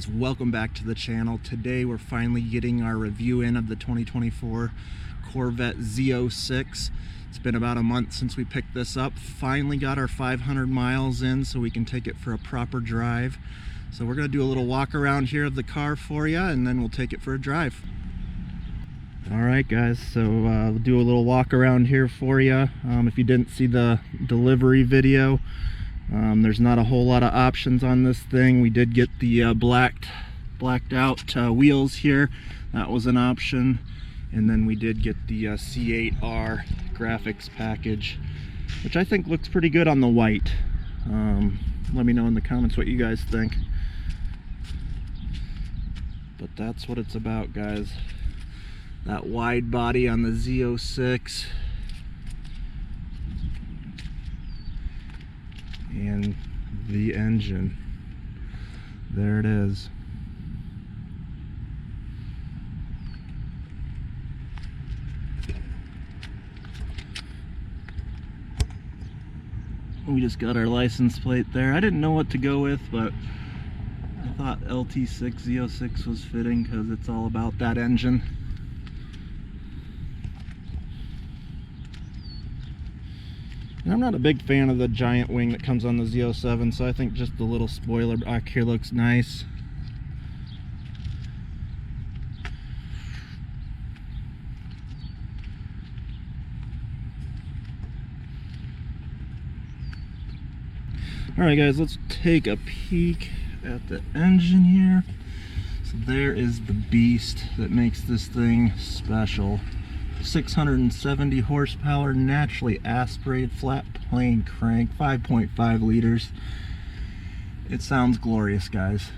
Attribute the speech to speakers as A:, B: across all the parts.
A: guys, welcome back to the channel. Today we're finally getting our review in of the 2024 Corvette Z06. It's been about a month since we picked this up. Finally got our 500 miles in so we can take it for a proper drive. So we're going to do a little walk around here of the car for you, and then we'll take it for a drive. Alright guys, so we'll do a little walk around here for you. If you didn't see the delivery video, there's not a whole lot of options on this thing. We did get the blacked out wheels here. That was an option. And then we did get the C8R graphics package, which I think looks pretty good on the white. Let me know in the comments what you guys think. But that's what it's about, guys. That wide body on the Z06. And the engine. There it is. We just got our license plate there. I didn't know what to go with, but I thought LT6 Z06 was fitting because it's all about that engine. And I'm not a big fan of the giant wing that comes on the Z07, so I think just the little spoiler back here looks nice. Alright guys, let's take a peek at the engine here. So there is the beast that makes this thing special. 670 horsepower, naturally aspirated, flat plane crank, 5.5 liters. It sounds glorious, guys.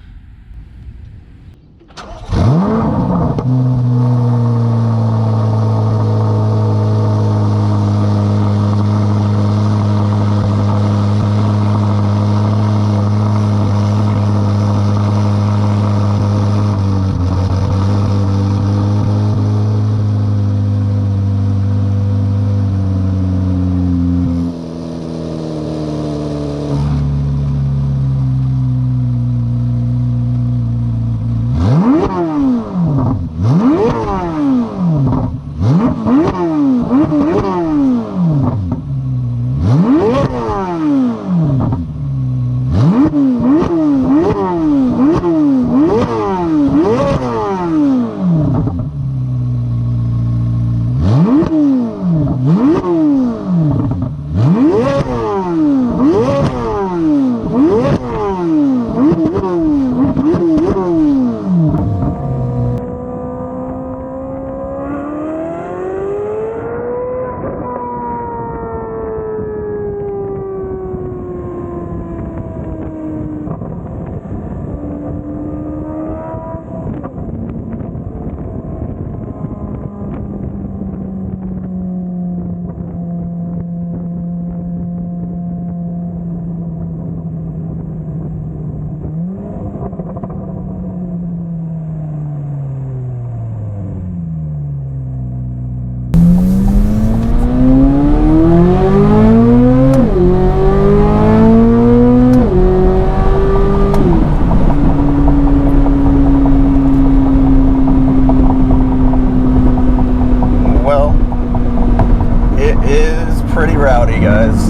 A: Pretty rowdy, guys.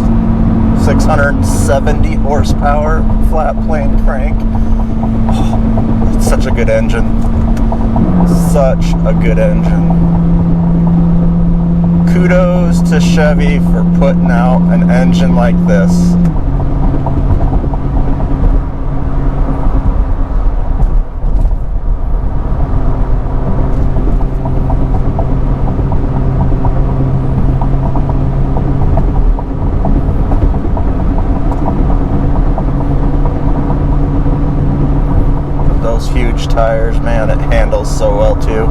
A: 670 horsepower, flat plane crank. Oh, it's such a good engine. Such a good engine. Kudos to Chevy for putting out an engine like this. Those huge tires, man, it handles so well too.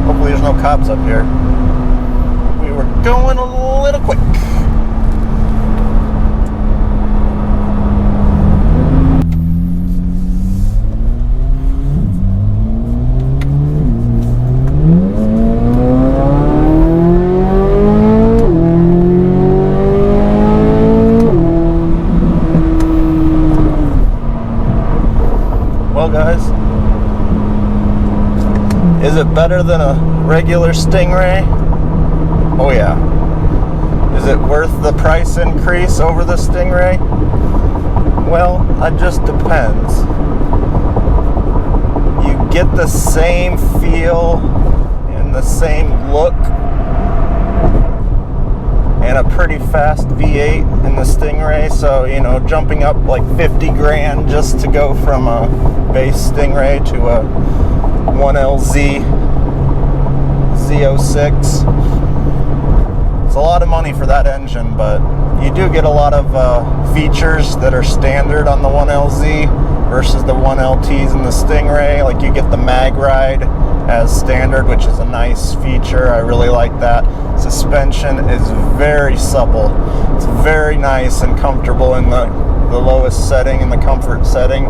A: Hopefully there's no cops up here. We were going a little quick. Well, guys, is it better than a regular Stingray? Oh yeah. Is it worth the price increase over the Stingray? Well, it just depends. You get the same feel and the same look and a pretty fast V8 in the Stingray, so you know, jumping up like 50 grand just to go from a base Stingray to a 1LZ Z06. It's a lot of money for that engine, but you do get a lot of features that are standard on the 1LZ versus the 1LTs in the Stingray. Like you get the mag ride as standard, which is a nice feature. I really like that. Suspension is very supple. It's very nice and comfortable in the lowest setting, in the comfort setting.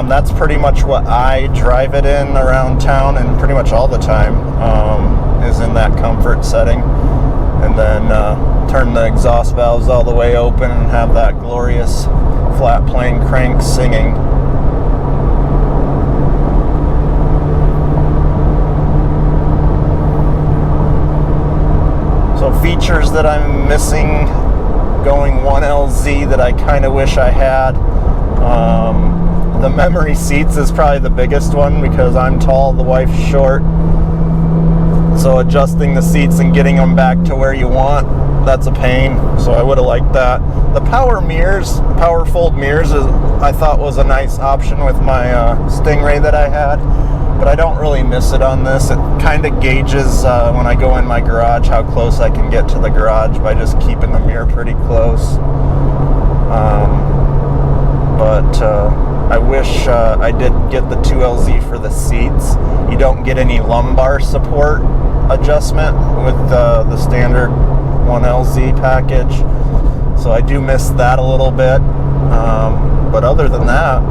A: That's pretty much what I drive it in around town, and pretty much all the time is in that comfort setting. And then turn the exhaust valves all the way open and have that glorious flat plane crank singing. So features that I'm missing going 1LZ that I kind of wish I had. The memory seats is probably the biggest one because I'm tall, the wife's short. So adjusting the seats and getting them back to where you want, that's a pain. So I would have liked that. The power mirrors, power fold mirrors, I thought was a nice option with my Stingray that I had. But I don't really miss it on this. It kind of gauges when I go in my garage how close I can get to the garage by just keeping the mirror pretty close. I wish I did get the 2LZ for the seats. You don't get any lumbar support adjustment with the standard 1LZ package. So I do miss that a little bit. But other than that,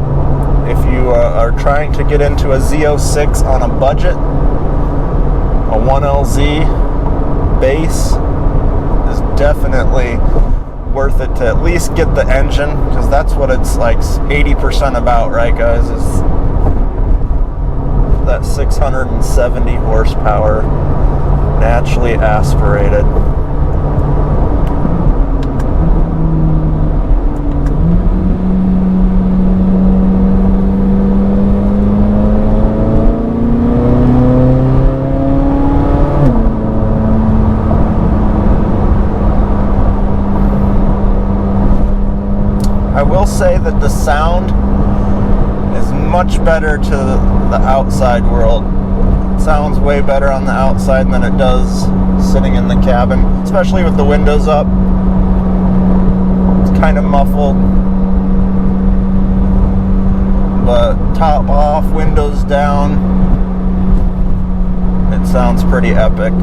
A: if you are trying to get into a Z06 on a budget, a 1LZ base is definitely worth it to at least get the engine, because that's what it's like 80% about, right guys, is that 670 horsepower naturally aspirated. I will say that the sound is much better to the outside world. It sounds way better on the outside than it does sitting in the cabin, especially with the windows up. It's kind of muffled, but top off, windows down, it sounds pretty epic.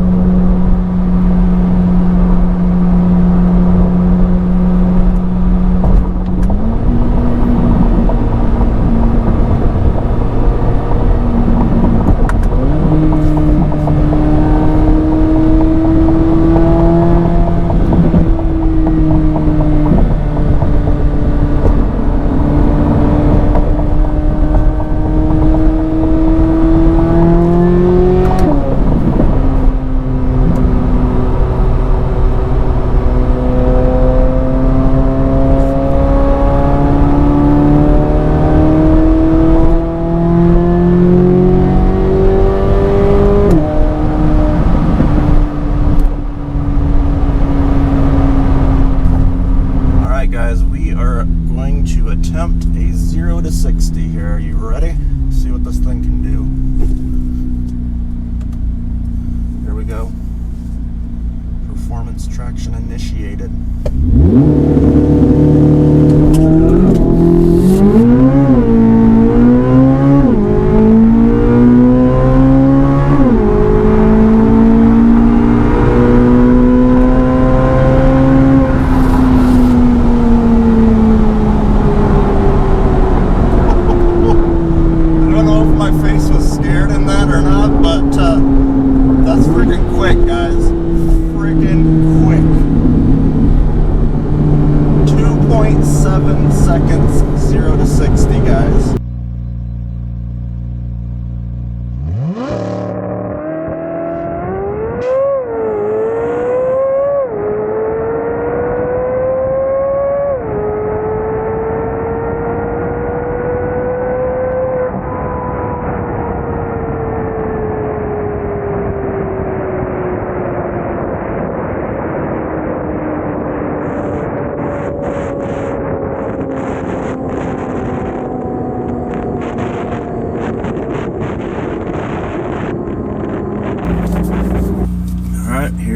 A: Attempt a 0 to 60 here. Are you ready? See what this thing can do. Here we go. Performance traction initiated.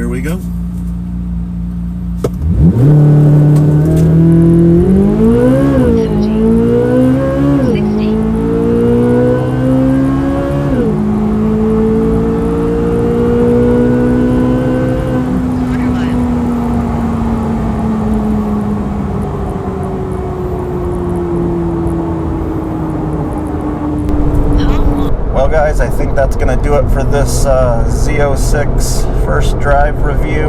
A: here we go. Well guys, I think that's going to do it for this Z06 first drive review.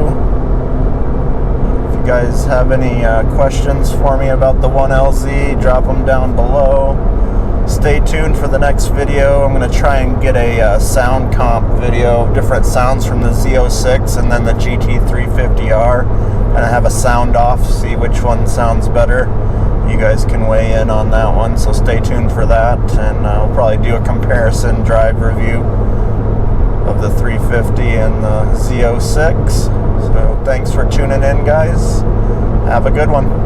A: If you guys have any questions for me about the 1LZ, drop them down below. Stay tuned for the next video. I'm going to try and get a sound comp video of different sounds from the Z06 and then the GT350R. And I have a sound off, see which one sounds better. You guys can weigh in on that one, so stay tuned for that, and I'll probably do a comparison drive review of the 350 and the Z06. So thanks for tuning in, guys. Have a good one.